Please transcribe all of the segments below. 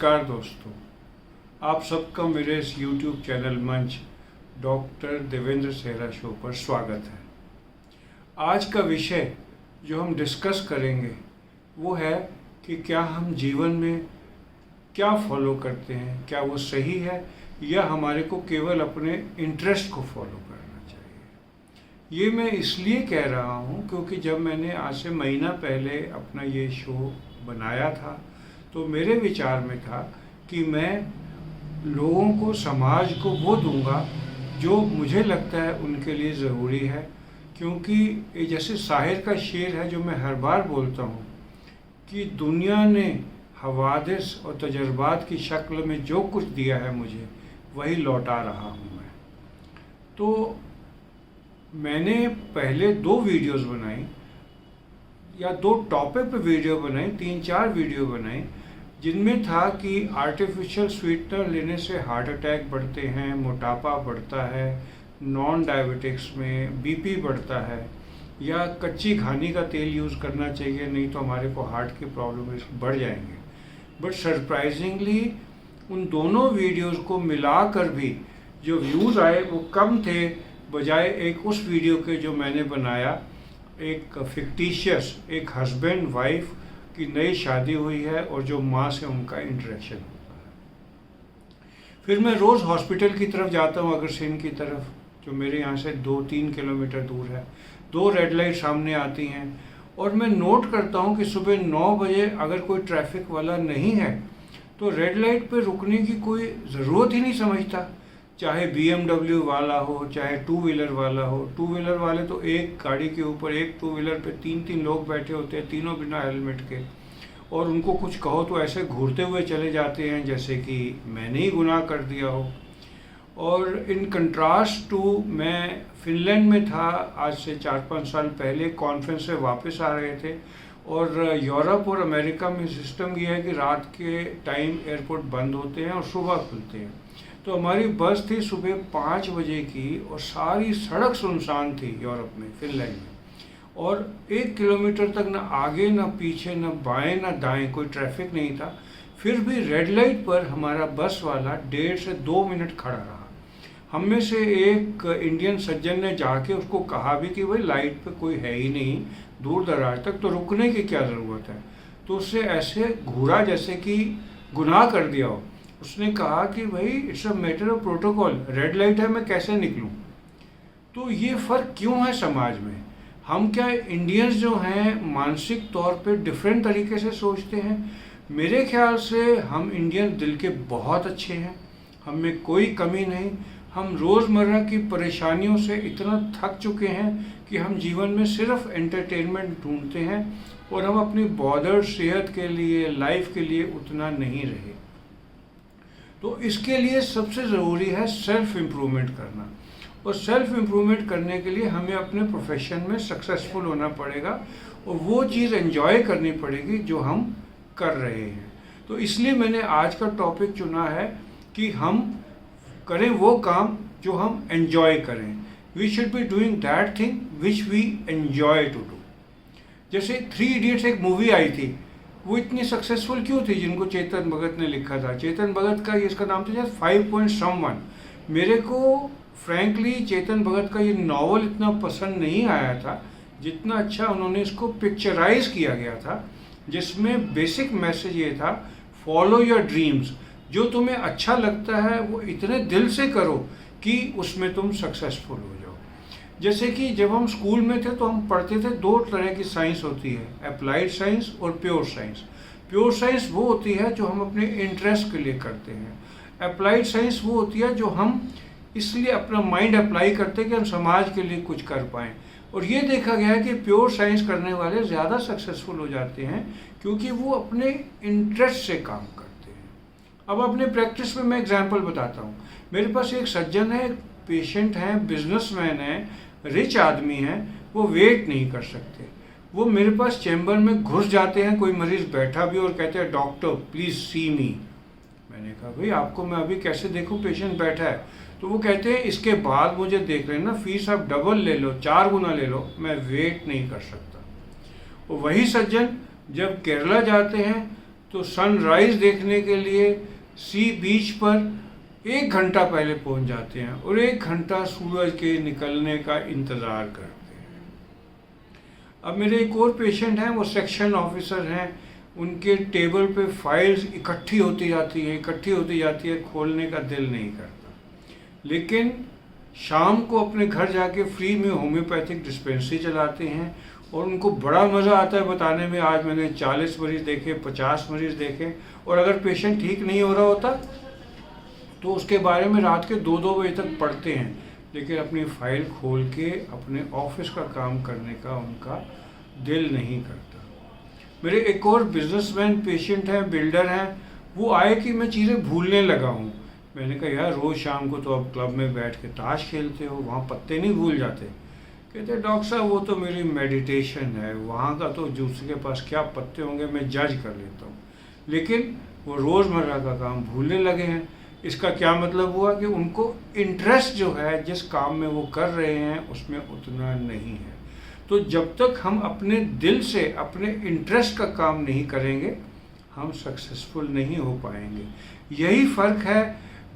नमस्कार दोस्तों, आप सबका मेरे इस YouTube चैनल मंच डॉक्टर देवेंद्र सेहरा शो पर स्वागत है। आज का विषय जो हम डिस्कस करेंगे वो है कि क्या हम जीवन में क्या फॉलो करते हैं, क्या वो सही है या हमारे को केवल अपने इंटरेस्ट को फॉलो करना चाहिए। ये मैं इसलिए कह रहा हूँ क्योंकि जब मैंने आज से महीना पहले अपना ये शो बनाया था तो मेरे विचार में था कि मैं लोगों को, समाज को वो दूंगा जो मुझे लगता है उनके लिए ज़रूरी है। क्योंकि ये जैसे शायर का शेर है जो मैं हर बार बोलता हूँ कि दुनिया ने हवादिस और तजर्बात की शक्ल में जो कुछ दिया है मुझे वही लौटा रहा हूँ मैं। तो मैंने पहले 2 वीडियोस बनाई या 2 टॉपिक पे वीडियो बनाई, 3-4 वीडियो बनाई जिनमें था कि आर्टिफिशियल स्वीटनर लेने से हार्ट अटैक बढ़ते हैं, मोटापा बढ़ता है, नॉन डायबिटिक्स में बीपी बढ़ता है, या कच्ची घानी का तेल यूज़ करना चाहिए नहीं तो हमारे को हार्ट की प्रॉब्लम बढ़ जाएंगे। बट सरप्राइजिंगली उन दोनों वीडियोस को मिलाकर भी जो व्यूज़ आए वो कम थे बजाय एक उस वीडियो के जो मैंने बनाया, एक फिक्टिशियस, एक हस्बैंड वाइफ की नई शादी हुई है और जो माँ से उनका इंटरेक्शन होता है। फिर मैं रोज़ हॉस्पिटल की तरफ जाता हूँ, अग्रसेन की तरफ, जो मेरे यहाँ से 2-3 किलोमीटर दूर है। 2 रेड लाइट सामने आती हैं और मैं नोट करता हूँ कि सुबह 9 बजे अगर कोई ट्रैफिक वाला नहीं है तो रेड लाइट पे रुकने की कोई ज़रूरत ही नहीं समझता। चाहे BMW वाला हो, चाहे 2 व्हीलर वाला हो। 2 व्हीलर वाले तो एक गाड़ी के ऊपर, एक 2 व्हीलर पे 3-3 लोग बैठे होते हैं, तीनों बिना हेलमेट के, और उनको कुछ कहो तो ऐसे घूरते हुए चले जाते हैं जैसे कि मैंने ही गुनाह कर दिया हो। और इन कंट्रास्ट टू, मैं फिनलैंड में था आज से 4-5 साल पहले, कॉन्फ्रेंस से वापस आ रहे थे, और यूरोप और अमेरिका में सिस्टम ये है कि रात के टाइम एयरपोर्ट बंद होते हैं और सुबह खुलते हैं। तो हमारी बस थी सुबह 5 बजे की और सारी सड़क सुनसान थी यूरोप में, फिनलैंड में, और 1 किलोमीटर तक ना आगे ना पीछे ना बाएं ना दाएं कोई ट्रैफिक नहीं था। फिर भी रेड लाइट पर हमारा बस वाला 1.5 से 2 मिनट खड़ा रहा। हम में से एक इंडियन सज्जन ने जाके उसको कहा भी कि भाई लाइट पे कोई है ही नहीं दूर दराज तक, तो रुकने की क्या ज़रूरत है। तो उससे ऐसे घूरा जैसे कि गुनाह कर दिया हो। उसने कहा कि भाई it's a matter of protocol, red light है, मैं कैसे निकलूं। तो ये फ़र्क क्यों है समाज में? हम क्या इंडियंस जो हैं मानसिक तौर पे डिफरेंट तरीके से सोचते हैं? मेरे ख्याल से हम इंडियन दिल के बहुत अच्छे हैं, हम में कोई कमी नहीं। हम रोज़मर्रा की परेशानियों से इतना थक चुके हैं कि हम जीवन में सिर्फ एंटरटेनमेंट ढूंढते हैं और हम अपनी बॉर्डर सेहत के लिए, लाइफ के लिए उतना नहीं रहे। तो इसके लिए सबसे ज़रूरी है सेल्फ इम्प्रूवमेंट करना, और सेल्फ इम्प्रूवमेंट करने के लिए हमें अपने प्रोफेशन में सक्सेसफुल होना पड़ेगा और वो चीज़ एंजॉय करनी पड़ेगी जो हम कर रहे हैं। तो इसलिए मैंने आज का टॉपिक चुना है कि हम करें वो काम जो हम एंजॉय करें। We should be doing that thing which we enjoy to do. जैसे 3 इडियट्स एक मूवी आई थी, वो इतनी सक्सेसफुल क्यों थी? जिनको चेतन भगत ने लिखा था, चेतन भगत का इसका नाम था शायद 5 Point Someone। मेरे को फ्रैंकली चेतन भगत का ये नॉवल इतना पसंद नहीं आया था जितना अच्छा उन्होंने इसको पिक्चराइज किया गया था, जिसमें बेसिक मैसेज ये था, फॉलो योर ड्रीम्स। जो तुम्हें अच्छा लगता है वो इतने दिल से करो कि उसमें तुम सक्सेसफुल हो जाओ। जैसे कि जब हम स्कूल में थे तो हम पढ़ते थे 2 तरह की साइंस होती है, अप्लाइड साइंस और प्योर साइंस। प्योर साइंस वो होती है जो हम अपने इंटरेस्ट के लिए करते हैं। अप्लाइड साइंस वो होती है जो हम इसलिए अपना माइंड अप्लाई करते हैं कि हम समाज के लिए कुछ कर पाएँ। और ये देखा गया है कि प्योर साइंस करने वाले ज़्यादा सक्सेसफुल हो जाते हैं क्योंकि वो अपने इंटरेस्ट से काम करते हैं। अब अपने प्रैक्टिस में मैं एग्जाम्पल बताता हूँ। मेरे पास एक सज्जन है, पेशेंट हैं, बिजनेसमैन हैं, रिच आदमी हैं, वो वेट नहीं कर सकते। वो मेरे पास चैम्बर में घुस जाते हैं, कोई मरीज़ बैठा भी और कहते हैं डॉक्टर प्लीज़ सी मी। मैंने कहा भाई आपको मैं अभी कैसे देखूं, पेशेंट बैठा है। तो वो कहते हैं इसके बाद मुझे देख लेना, फीस आप डबल ले लो, 4 गुना ले लो, मैं वेट नहीं कर सकता। और वही सज्जन जब केरला जाते हैं तो सनराइज़ देखने के लिए सी बीच पर 1 घंटा पहले पहुंच जाते हैं और 1 घंटा सूरज के निकलने का इंतज़ार करते हैं। अब मेरे एक और पेशेंट हैं, वो सेक्शन ऑफिसर हैं। उनके टेबल पे फाइल्स इकट्ठी होती जाती है, खोलने का दिल नहीं करता। लेकिन शाम को अपने घर जाके फ्री में होम्योपैथिक डिस्पेंसरी चलाते हैं और उनको बड़ा मज़ा आता है बताने में, आज मैंने 40 मरीज़ देखे, 50 मरीज़ देखे। और अगर पेशेंट ठीक नहीं हो रहा होता तो उसके बारे में रात के 2-2 बजे तक पढ़ते हैं, लेकिन अपनी फाइल खोल के अपने ऑफिस का काम करने का उनका दिल नहीं करता। मेरे एक और बिजनेसमैन पेशेंट हैं, बिल्डर हैं। वो आए कि मैं चीज़ें भूलने लगा हूँ। मैंने कहा यार रोज़ शाम को तो आप क्लब में बैठ के ताश खेलते हो, वहाँ पत्ते नहीं भूल जाते? कहते डॉक्टर साहब वो तो मेरी मेडिटेशन है, वहाँ का तो दूसरे के पास क्या पत्ते होंगे मैं जज कर लेता हूँ। लेकिन वो रोज़मर्रा का काम भूलने लगे हैं। इसका क्या मतलब हुआ कि उनको इंटरेस्ट जो है जिस काम में वो कर रहे हैं उसमें उतना नहीं है। तो जब तक हम अपने दिल से अपने इंटरेस्ट का काम नहीं करेंगे हम सक्सेसफुल नहीं हो पाएंगे। यही फ़र्क है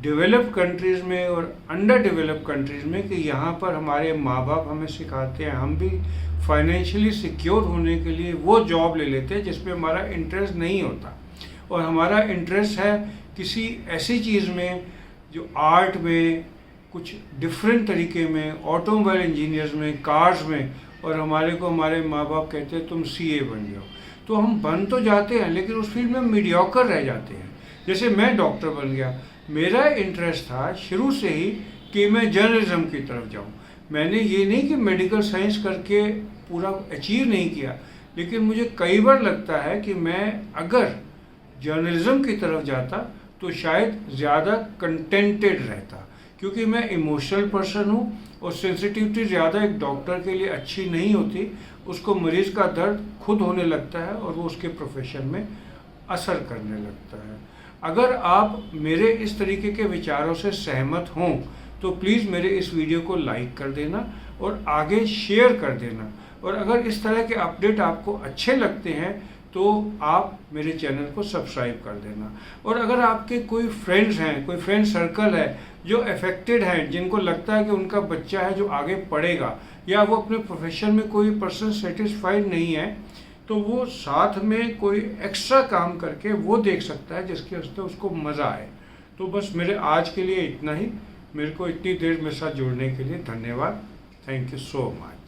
डेवलप्ड कंट्रीज़ में और अंडर डेवलप्ड कंट्रीज़ में कि यहाँ पर हमारे माँ बाप हमें सिखाते हैं, हम भी फाइनेंशियली सिक्योर होने के लिए वो जॉब ले लेते हैं जिसमें हमारा इंटरेस्ट नहीं होता और हमारा इंटरेस्ट है किसी ऐसी चीज़ में जो आर्ट में, कुछ डिफरेंट तरीके में, ऑटोमोबाइल इंजीनियर्स में, कार्स में, और हमारे को हमारे माँ बाप कहते हैं तुम सीए बन जाओ। तो हम बन तो जाते हैं लेकिन उस फील्ड में मीडियोकर रह जाते हैं। जैसे मैं डॉक्टर बन गया, मेरा इंटरेस्ट था शुरू से ही कि मैं जर्नलिज्म की तरफ जाऊँ। मैंने ये नहीं कि मेडिकल साइंस करके पूरा अचीव नहीं किया, लेकिन मुझे कई बार लगता है कि मैं अगर जर्नलिज्म की तरफ जाता तो शायद ज़्यादा कंटेंटेड रहता, क्योंकि मैं इमोशनल पर्सन हूँ और सेंसिटिविटी ज़्यादा एक डॉक्टर के लिए अच्छी नहीं होती। उसको मरीज़ का दर्द खुद होने लगता है और वो उसके प्रोफेशन में असर करने लगता है। अगर आप मेरे इस तरीके के विचारों से सहमत हों तो प्लीज़ मेरे इस वीडियो को लाइक कर देना और आगे शेयर कर देना। और अगर इस तरह के अपडेट आपको अच्छे लगते हैं तो आप मेरे चैनल को सब्सक्राइब कर देना। और अगर आपके कोई फ्रेंड्स हैं, कोई फ्रेंड सर्कल है जो अफेक्टेड हैं, जिनको लगता है कि उनका बच्चा है जो आगे पढ़ेगा या वो अपने प्रोफेशन में कोई पर्सन सेटिस्फाइड नहीं है, तो वो साथ में कोई एक्स्ट्रा काम करके वो देख सकता है जिसके वजह उसको मज़ा आए। तो बस मेरे आज के लिए इतना ही। मेरे को इतनी देर मेरे साथ जुड़ने के लिए धन्यवाद। Thank you so much.